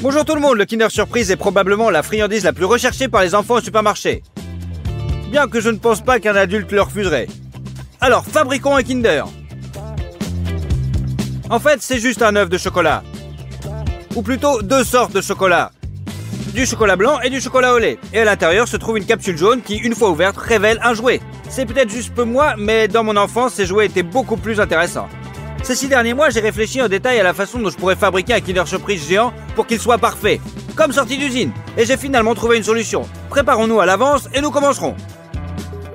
Bonjour tout le monde, le Kinder Surprise est probablement la friandise la plus recherchée par les enfants au supermarché. Bien que je ne pense pas qu'un adulte le refuserait. Alors, fabriquons un Kinder. En fait, c'est juste un œuf de chocolat. Ou plutôt deux sortes de chocolat. Du chocolat blanc et du chocolat au lait. Et à l'intérieur se trouve une capsule jaune qui, une fois ouverte, révèle un jouet. C'est peut-être juste peu moi, mais dans mon enfance, ces jouets étaient beaucoup plus intéressants. Ces 6 derniers mois, j'ai réfléchi en détail à la façon dont je pourrais fabriquer un Kinder Surprise géant pour qu'il soit parfait, comme sorti d'usine. Et j'ai finalement trouvé une solution. Préparons-nous à l'avance et nous commencerons.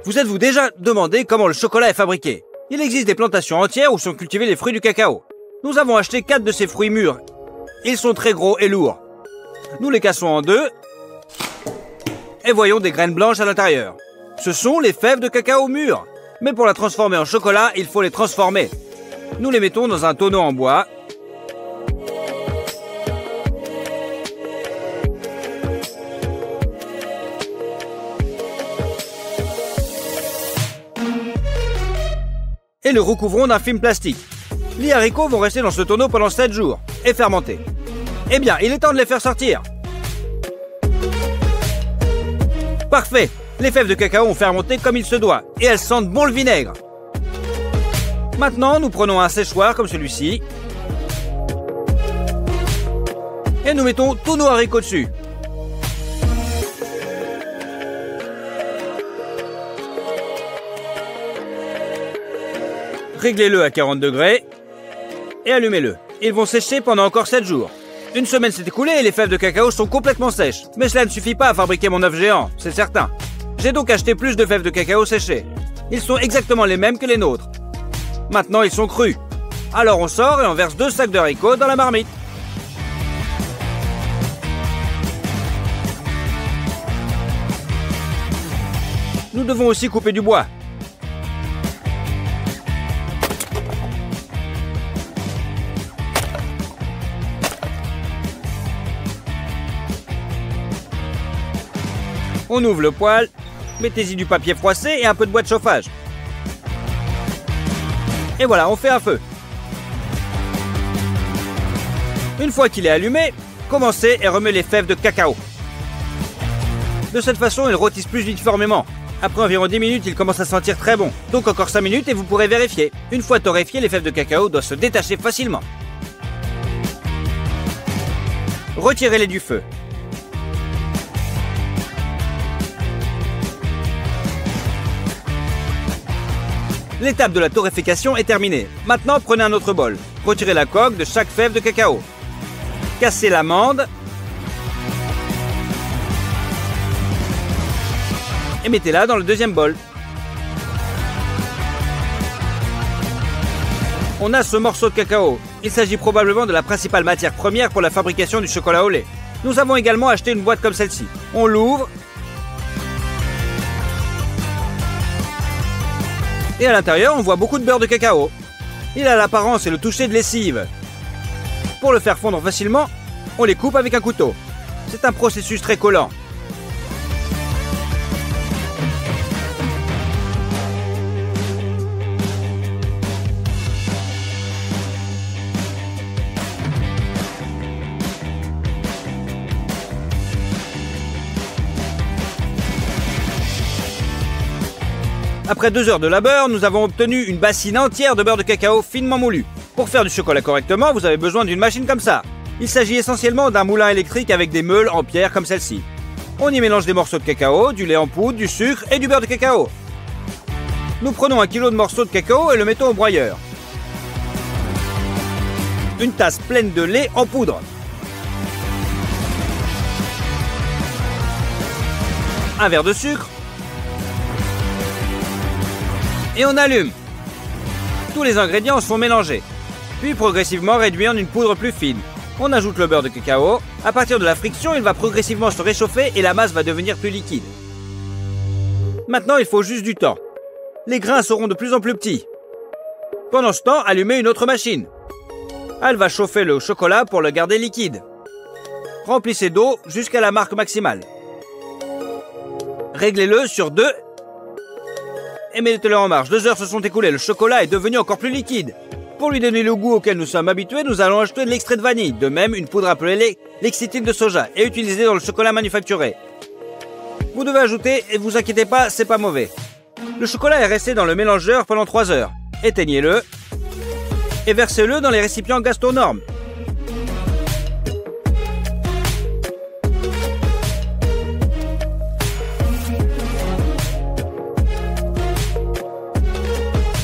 Vous êtes-vous déjà demandé comment le chocolat est fabriqué? Il existe des plantations entières où sont cultivés les fruits du cacao. Nous avons acheté 4 de ces fruits mûrs. Ils sont très gros et lourds. Nous les cassons en deux et voyons des graines blanches à l'intérieur. Ce sont les fèves de cacao mûres. Mais pour la transformer en chocolat, il faut les transformer. Nous les mettons dans un tonneau en bois. Et le recouvrons d'un film plastique. Les haricots vont rester dans ce tonneau pendant 7 jours et fermenter. Eh bien, il est temps de les faire sortir. Parfait! Les fèves de cacao ont fermenté comme il se doit et elles sentent bon le vinaigre. Maintenant, nous prenons un séchoir comme celui-ci et nous mettons tous nos haricots dessus. Réglez-le à 40 degrés et allumez-le. Ils vont sécher pendant encore 7 jours. Une semaine s'est écoulée et les fèves de cacao sont complètement sèches. Mais cela ne suffit pas à fabriquer mon œuf géant, c'est certain. J'ai donc acheté plus de fèves de cacao séchées. Ils sont exactement les mêmes que les nôtres. Maintenant, ils sont crus. Alors on sort et on verse 2 sacs de haricots dans la marmite. Nous devons aussi couper du bois. On ouvre le poêle, mettez-y du papier froissé et un peu de bois de chauffage. Et voilà, on fait un feu. Une fois qu'il est allumé, commencez et remuez les fèves de cacao. De cette façon, ils rôtissent plus uniformément. Après environ 10 minutes, ils commencent à sentir très bon. Donc encore 5 minutes et vous pourrez vérifier. Une fois torréfiées, les fèves de cacao doivent se détacher facilement. Retirez-les du feu. L'étape de la torréfaction est terminée. Maintenant, prenez un autre bol. Retirez la coque de chaque fève de cacao. Cassez l'amande. Et mettez-la dans le deuxième bol. On a ce morceau de cacao. Il s'agit probablement de la principale matière première pour la fabrication du chocolat au lait. Nous avons également acheté une boîte comme celle-ci. On l'ouvre. Et à l'intérieur, on voit beaucoup de beurre de cacao. Il a l'apparence et le toucher de lessive. Pour le faire fondre facilement, on les coupe avec un couteau. C'est un processus très collant. Après 2 heures de labeur, nous avons obtenu une bassine entière de beurre de cacao finement moulu. Pour faire du chocolat correctement, vous avez besoin d'une machine comme ça. Il s'agit essentiellement d'un moulin électrique avec des meules en pierre comme celle-ci. On y mélange des morceaux de cacao, du lait en poudre, du sucre et du beurre de cacao. Nous prenons 1 kg de morceaux de cacao et le mettons au broyeur. Une tasse pleine de lait en poudre. Un verre de sucre. Et on allume. Tous les ingrédients sont mélangés, puis progressivement réduits en une poudre plus fine. On ajoute le beurre de cacao. À partir de la friction, il va progressivement se réchauffer et la masse va devenir plus liquide. Maintenant, il faut juste du temps. Les grains seront de plus en plus petits. Pendant ce temps, allumez une autre machine. Elle va chauffer le chocolat pour le garder liquide. Remplissez d'eau jusqu'à la marque maximale. Réglez-le sur 2 et mettez-le en marche. 2 heures se sont écoulées, le chocolat est devenu encore plus liquide. Pour lui donner le goût auquel nous sommes habitués, nous allons ajouter de l'extrait de vanille. De même, une poudre appelée l'excitine de soja, est utilisée dans le chocolat manufacturé. Vous devez ajouter, et vous inquiétez pas, c'est pas mauvais. Le chocolat est resté dans le mélangeur pendant 3 heures. Éteignez-le et versez-le dans les récipients Gastronorm.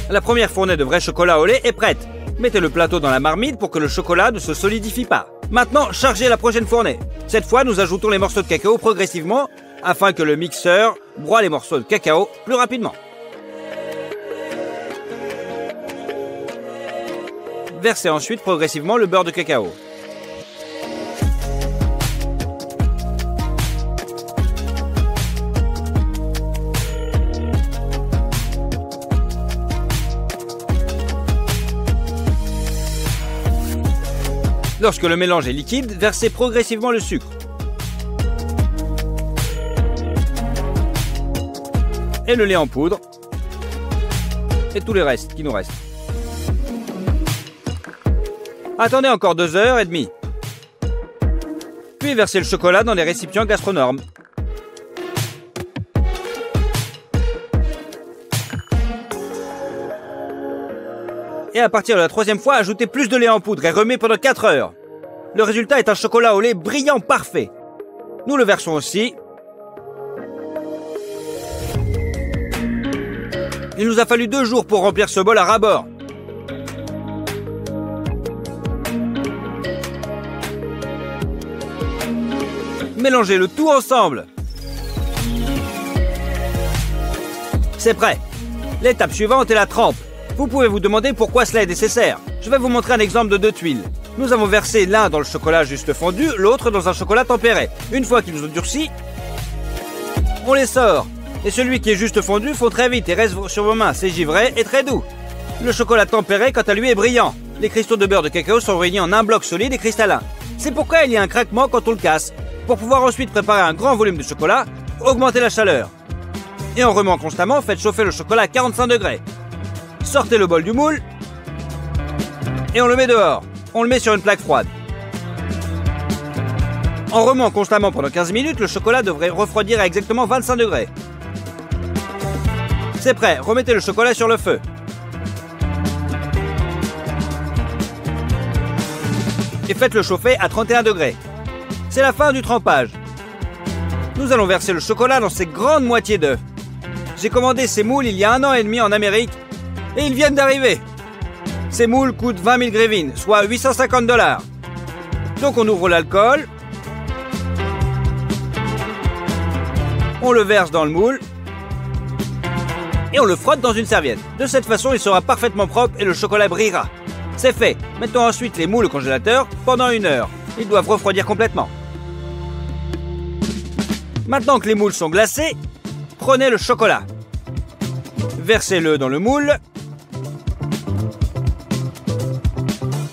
La première fournée de vrai chocolat au lait est prête. Mettez le plateau dans la marmite pour que le chocolat ne se solidifie pas. Maintenant, chargez la prochaine fournée. Cette fois, nous ajoutons les morceaux de cacao progressivement afin que le mixeur broie les morceaux de cacao plus rapidement. Versez ensuite progressivement le beurre de cacao. Lorsque le mélange est liquide, versez progressivement le sucre. Et le lait en poudre. Et tout le reste qui nous reste. Attendez encore 2h30. Puis versez le chocolat dans les récipients Gastronorm. Et à partir de la 3e fois, ajoutez plus de lait en poudre et remet pendant 4 heures. Le résultat est un chocolat au lait brillant parfait. Nous le versons aussi. Il nous a fallu 2 jours pour remplir ce bol à ras-bord. Mélangez le tout ensemble. C'est prêt. L'étape suivante est la trempe. Vous pouvez vous demander pourquoi cela est nécessaire. Je vais vous montrer un exemple de 2 tuiles. Nous avons versé l'un dans le chocolat juste fondu, l'autre dans un chocolat tempéré. Une fois qu'ils ont durci, on les sort. Et celui qui est juste fondu fond très vite et reste sur vos mains. C'est givré et très doux. Le chocolat tempéré, quant à lui, est brillant. Les cristaux de beurre de cacao sont réunis en un bloc solide et cristallin. C'est pourquoi il y a un craquement quand on le casse. Pour pouvoir ensuite préparer un grand volume de chocolat, augmentez la chaleur. Et en remuant constamment, faites chauffer le chocolat à 45 degrés. Sortez le bol du moule et on le met dehors. On le met sur une plaque froide. En remuant constamment pendant 15 minutes, le chocolat devrait refroidir à exactement 25 degrés. C'est prêt, remettez le chocolat sur le feu. Et faites-le chauffer à 31 degrés. C'est la fin du trempage. Nous allons verser le chocolat dans ces grandes moitiés d'œufs. J'ai commandé ces moules il y a 1 an et demi en Amérique et ils viennent d'arriver. Ces moules coûtent 20 000 grivines, soit 850 $. Donc on ouvre l'alcool. On le verse dans le moule. Et on le frotte dans une serviette. De cette façon, il sera parfaitement propre et le chocolat brillera. C'est fait. Mettons ensuite les moules au congélateur pendant 1 heure. Ils doivent refroidir complètement. Maintenant que les moules sont glacés, prenez le chocolat. Versez-le dans le moule.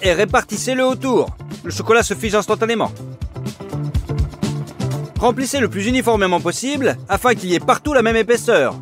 Et répartissez-le autour. Le chocolat se fige instantanément. Remplissez le plus uniformément possible afin qu'il y ait partout la même épaisseur.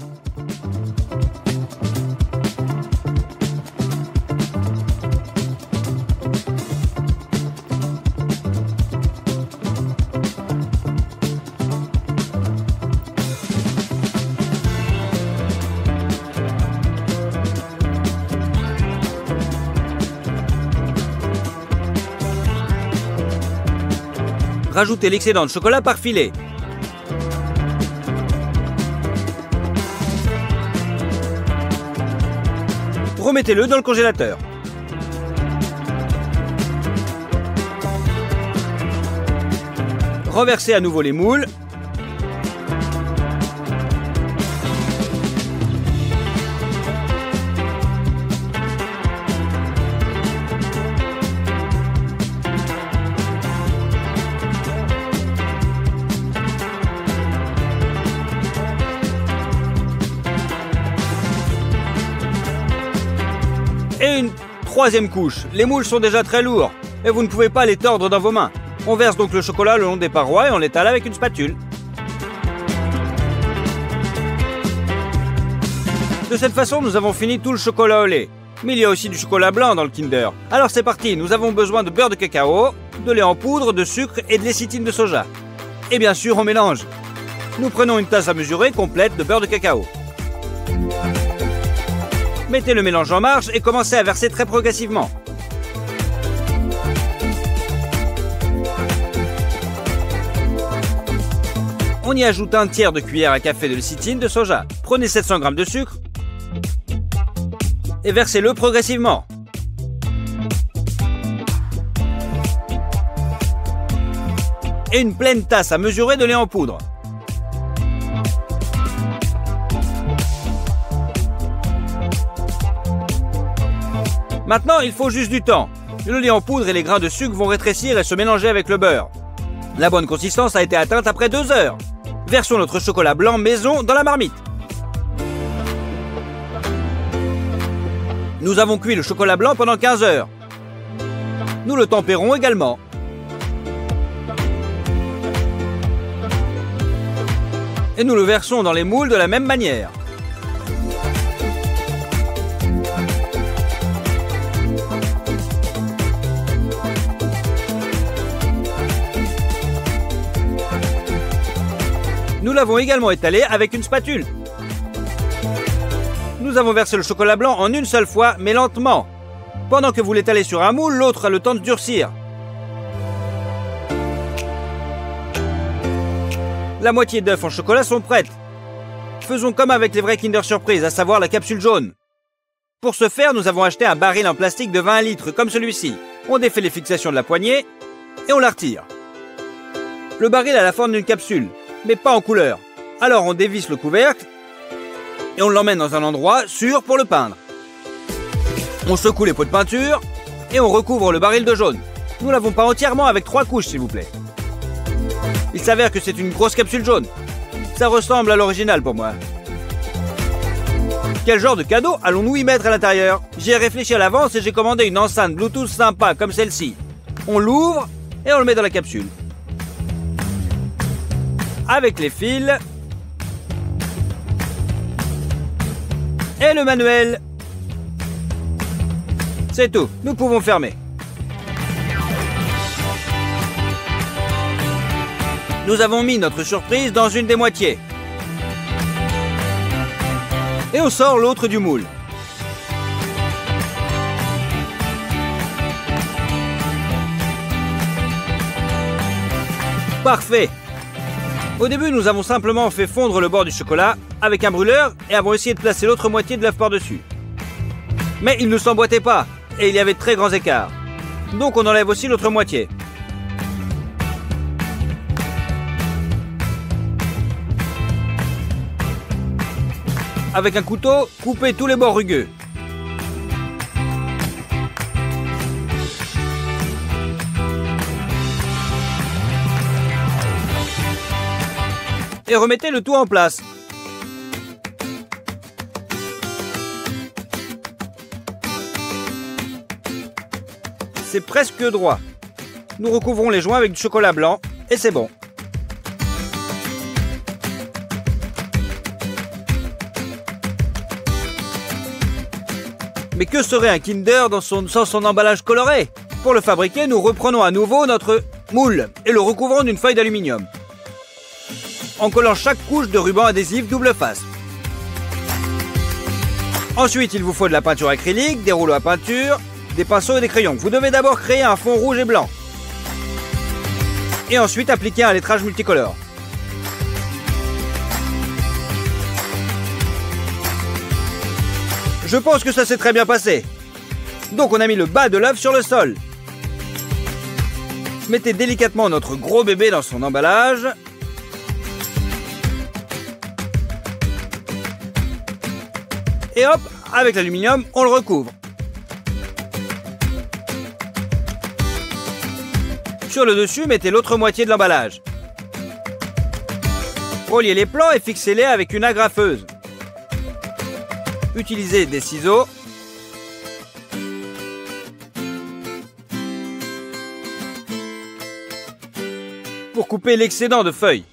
Rajoutez l'excédent de chocolat par filet. Remettez-le dans le congélateur. Renversez à nouveau les moules. Et une 3e couche. Les moules sont déjà très lourds et vous ne pouvez pas les tordre dans vos mains. On verse donc le chocolat le long des parois et on l'étale avec une spatule. De cette façon, nous avons fini tout le chocolat au lait. Mais il y a aussi du chocolat blanc dans le Kinder. Alors c'est parti, nous avons besoin de beurre de cacao, de lait en poudre, de sucre et de lécithine de soja. Et bien sûr, on mélange. Nous prenons une tasse à mesurer complète de beurre de cacao. Mettez le mélange en marche et commencez à verser très progressivement. On y ajoute un tiers de cuillère à café de lécithine de soja. Prenez 700 g de sucre et versez-le progressivement. Et une pleine tasse à mesurer de lait en poudre. Maintenant, il faut juste du temps. Le lait en poudre et les grains de sucre vont rétrécir et se mélanger avec le beurre. La bonne consistance a été atteinte après 2 heures. Versons notre chocolat blanc maison dans la marmite. Nous avons cuit le chocolat blanc pendant 15 heures. Nous le tempérons également. Et nous le versons dans les moules de la même manière. Nous l'avons également étalé avec une spatule. Nous avons versé le chocolat blanc en une seule fois, mais lentement. Pendant que vous l'étalez sur un moule, l'autre a le temps de durcir. La moitié d'œufs en chocolat sont prêtes. Faisons comme avec les vrais Kinder Surprise, à savoir la capsule jaune. Pour ce faire, nous avons acheté un baril en plastique de 20 litres comme celui-ci. On défait les fixations de la poignée et on la retire. Le baril a la forme d'une capsule, mais pas en couleur. Alors on dévisse le couvercle et on l'emmène dans un endroit sûr pour le peindre. On secoue les pots de peinture et on recouvre le baril de jaune. Nous l'avons peint entièrement avec 3 couches, s'il vous plaît. Il s'avère que c'est une grosse capsule jaune. Ça ressemble à l'original pour moi. Quel genre de cadeau allons-nous y mettre à l'intérieur? J'y ai réfléchi à l'avance et j'ai commandé une enceinte Bluetooth sympa comme celle-ci. On l'ouvre et on le met dans la capsule. Avec les fils et le manuel. C'est tout, nous pouvons fermer. Nous avons mis notre surprise dans une des moitiés. Et on sort l'autre du moule. Parfait! Au début, nous avons simplement fait fondre le bord du chocolat avec un brûleur et avons essayé de placer l'autre moitié de l'œuf par-dessus. Mais il ne s'emboîtait pas et il y avait de très grands écarts. Donc on enlève aussi l'autre moitié. Avec un couteau, coupez tous les bords rugueux. Et remettez le tout en place. C'est presque droit. Nous recouvrons les joints avec du chocolat blanc et c'est bon. Mais que serait un Kinder sans son emballage coloré? Pour le fabriquer, nous reprenons à nouveau notre moule et le recouvrons d'une feuille d'aluminium, en collant chaque couche de ruban adhésif double face. Ensuite, il vous faut de la peinture acrylique, des rouleaux à peinture, des pinceaux et des crayons. Vous devez d'abord créer un fond rouge et blanc. Et ensuite appliquer un lettrage multicolore. Je pense que ça s'est très bien passé. Donc on a mis le bas de l'œuf sur le sol. Mettez délicatement notre gros bébé dans son emballage. Et hop, avec l'aluminium, on le recouvre. Sur le dessus, mettez l'autre moitié de l'emballage. Reliez les plans et fixez-les avec une agrafeuse. Utilisez des ciseaux. Pour couper l'excédent de feuilles.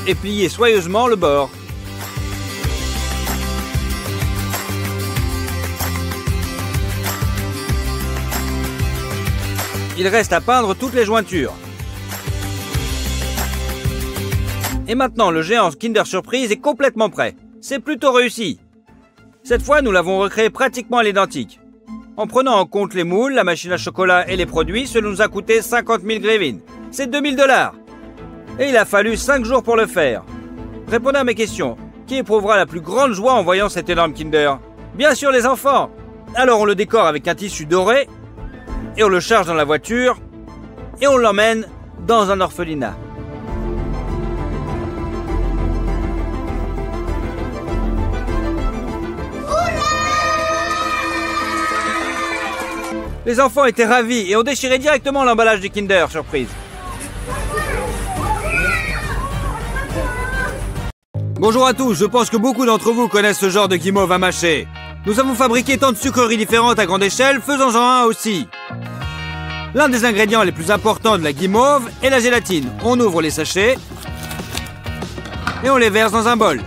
Et pliez soigneusement le bord. Il reste à peindre toutes les jointures. Et maintenant, le géant Kinder Surprise est complètement prêt. C'est plutôt réussi. Cette fois, nous l'avons recréé pratiquement à l'identique. En prenant en compte les moules, la machine à chocolat et les produits, cela nous a coûté 50 000 grivines. C'est 2 000 $. Et il a fallu 5 jours pour le faire. Répondez à mes questions. Qui éprouvera la plus grande joie en voyant cet énorme Kinder? Bien sûr, les enfants. Alors on le décore avec un tissu doré, et on le charge dans la voiture, et on l'emmène dans un orphelinat. Les enfants étaient ravis et ont déchiré directement l'emballage du Kinder Surprise. Bonjour à tous, je pense que beaucoup d'entre vous connaissent ce genre de guimauve à mâcher. Nous avons fabriqué tant de sucreries différentes à grande échelle, faisons-en un aussi. L'un des ingrédients les plus importants de la guimauve est la gélatine. On ouvre les sachets et on les verse dans un bol.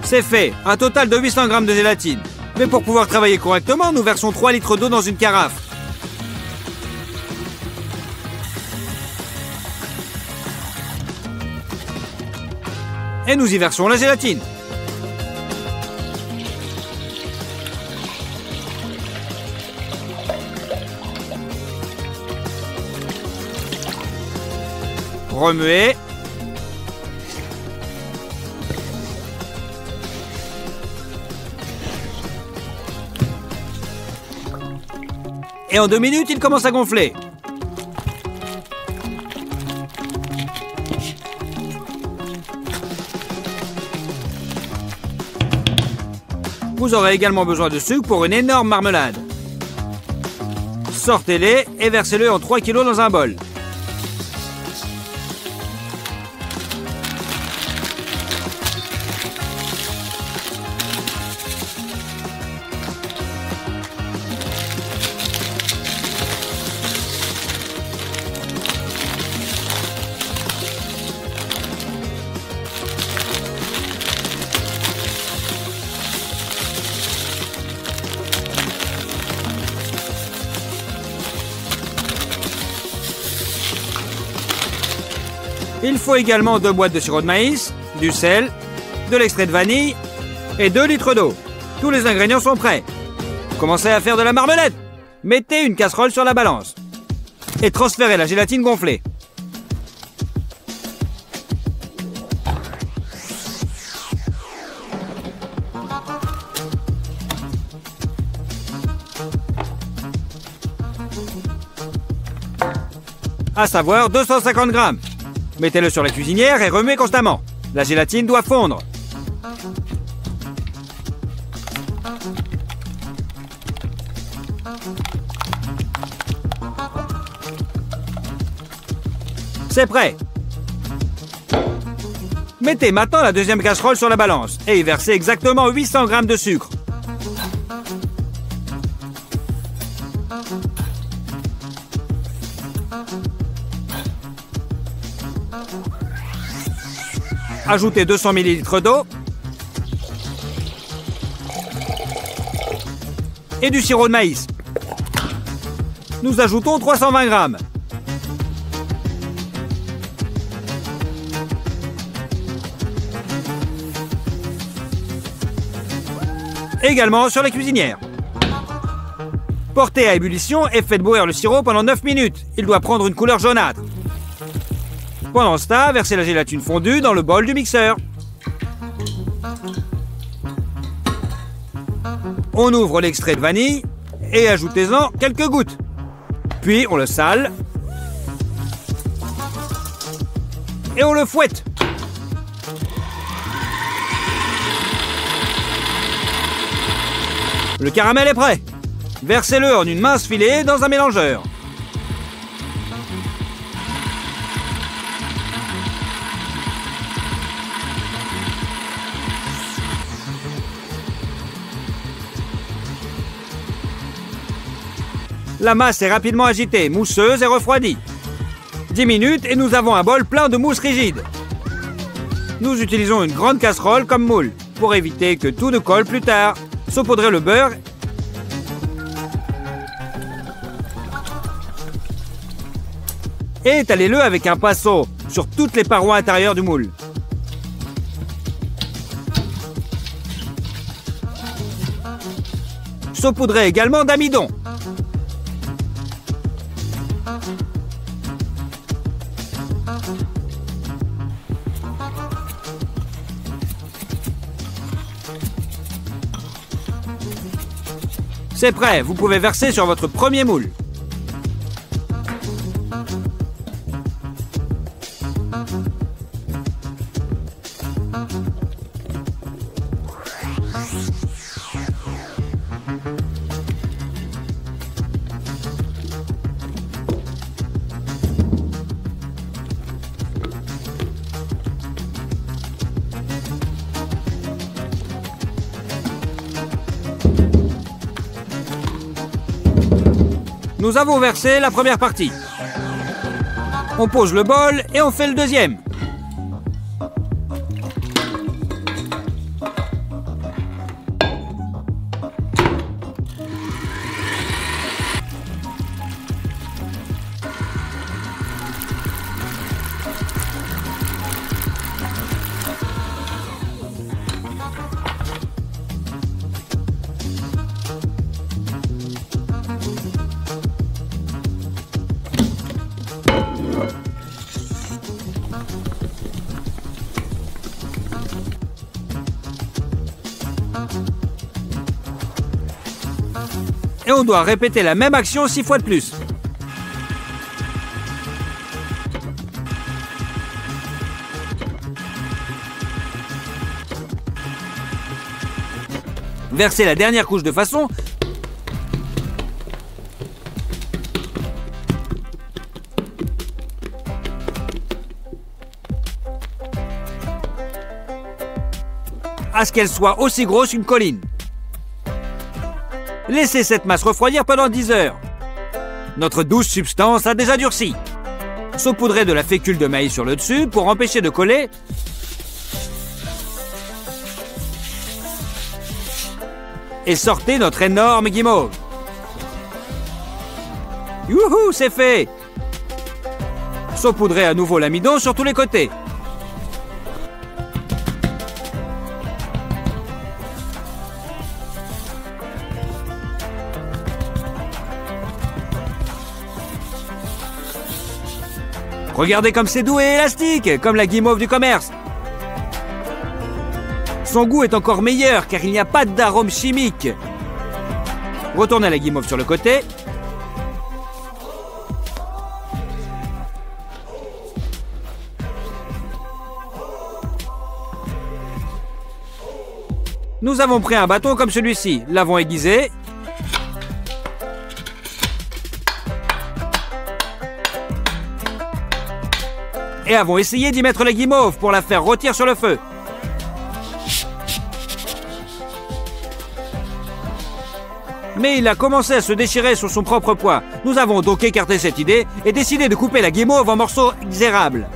C'est fait, un total de 800 g de gélatine. Mais pour pouvoir travailler correctement, nous versons 3 litres d'eau dans une carafe. Et nous y versons la gélatine. Remuer. Et en 2 minutes, il commence à gonfler. Vous aurez également besoin de sucre pour une énorme marmelade. Sortez-les et versez-le en 3 kg dans un bol. Il faut également 2 boîtes de sirop de maïs, du sel, de l'extrait de vanille et 2 litres d'eau. Tous les ingrédients sont prêts. Commencez à faire de la marmelade. Mettez une casserole sur la balance et transférez la gélatine gonflée. À savoir 250 g. Mettez-le sur la cuisinière et remuez constamment. La gélatine doit fondre. C'est prêt. Mettez maintenant la deuxième casserole sur la balance et y versez exactement 800 g de sucre. Ajoutez 200 ml d'eau et du sirop de maïs. Nous ajoutons 320 g. Également sur la cuisinière. Portez à ébullition et faites bouillir le sirop pendant 9 minutes. Il doit prendre une couleur jaunâtre. Pendant ce temps, versez la gélatine fondue dans le bol du mixeur. On ouvre l'extrait de vanille et ajoutez-en quelques gouttes. Puis on le sale et on le fouette. Le caramel est prêt. Versez-le en une mince filée dans un mélangeur. La masse est rapidement agitée, mousseuse et refroidie. 10 minutes et nous avons un bol plein de mousse rigide. Nous utilisons une grande casserole comme moule, pour éviter que tout ne colle plus tard. Saupoudrez le beurre et étalez-le avec un pinceau sur toutes les parois intérieures du moule. Saupoudrez également d'amidon. C'est prêt, vous pouvez verser sur votre premier moule. Nous avons versé la première partie. On pose le bol et on fait le deuxième. Et on doit répéter la même action 6 fois de plus. Versez la dernière couche de façon à ce qu'elle soit aussi grosse qu'une colline. Laissez cette masse refroidir pendant 10 heures. Notre douce substance a déjà durci. Saupoudrez de la fécule de maïs sur le dessus pour empêcher de coller. Et sortez notre énorme guimauve. Youhou, c'est fait! Saupoudrez à nouveau l'amidon sur tous les côtés. Regardez comme c'est doux et élastique, comme la guimauve du commerce. Son goût est encore meilleur car il n'y a pas d'arôme chimique. Retournez la guimauve sur le côté. Nous avons pris un bâton comme celui-ci, l'avons aiguisé. Et avons essayé d'y mettre la guimauve pour la faire rôtir sur le feu. Mais il a commencé à se déchirer sous son propre poids. Nous avons donc écarté cette idée et décidé de couper la guimauve en morceaux exérables.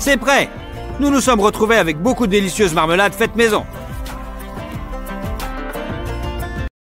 C'est prêt! Nous nous sommes retrouvés avec beaucoup de délicieuses marmelades faites maison.